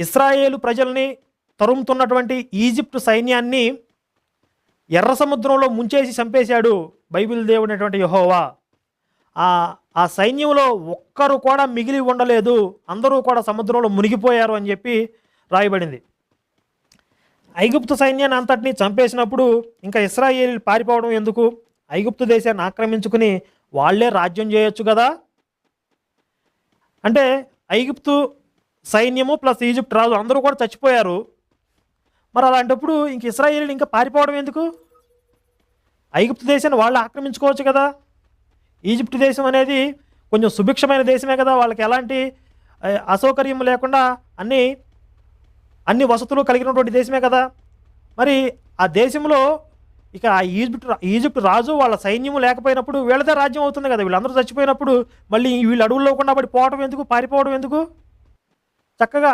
ఇశ్రాయేలు ప్రజల్ని తరుముతున్నటువంటి ఈజిప్ట్ సైన్యాన్ని ఎర్ర సముద్రంలో ముంచేసి చంపేశాడు బైబిల్ దేవుడైనటువంటి యెహోవా. ఆ సైన్యంలో ఒక్కరు కూడా మిగిలి ఉండలేదు, అందరూ కూడా సముద్రంలో మునిగిపోయారు అని చెప్పి రాయబడింది. ఐగుప్తు సైన్యాన్ని అంతటినీ చంపేసినప్పుడు ఇంకా ఇశ్రాయేలీలు పారిపోవడం ఎందుకు? ఐగుప్తు దేశాన్ని ఆక్రమించుకుని వాళ్ళే రాజ్యం చేయొచ్చు కదా. అంటే ఐగుప్తు సైన్యము ప్లస్ ఈజిప్ట్ రాజు అందరూ కూడా చచ్చిపోయారు. మరి అలాంటప్పుడు ఇంక ఇశ్రాయేలీలు ఇంకా పారిపోవడం ఎందుకు? ఐగుప్తు దేశాన్ని వాళ్ళు ఆక్రమించుకోవచ్చు కదా. ఈజిప్ట్ దేశం అనేది కొంచెం సుభిక్షమైన దేశమే కదా, వాళ్ళకి ఎలాంటి అసౌకర్యం లేకుండా అన్ని వసతులు కలిగినటువంటి దేశమే కదా. మరి ఆ దేశంలో ఇక ఆ ఈజిప్ట్ రాజు వాళ్ళ సైన్యము లేకపోయినప్పుడు వీళ్ళదే రాజ్యం అవుతుంది కదా. వీళ్ళందరూ చచ్చిపోయినప్పుడు మళ్ళీ వీళ్ళు అడవుల్లో కూడా పడి పోవడం ఎందుకు, పారిపోవడం ఎందుకు? చక్కగా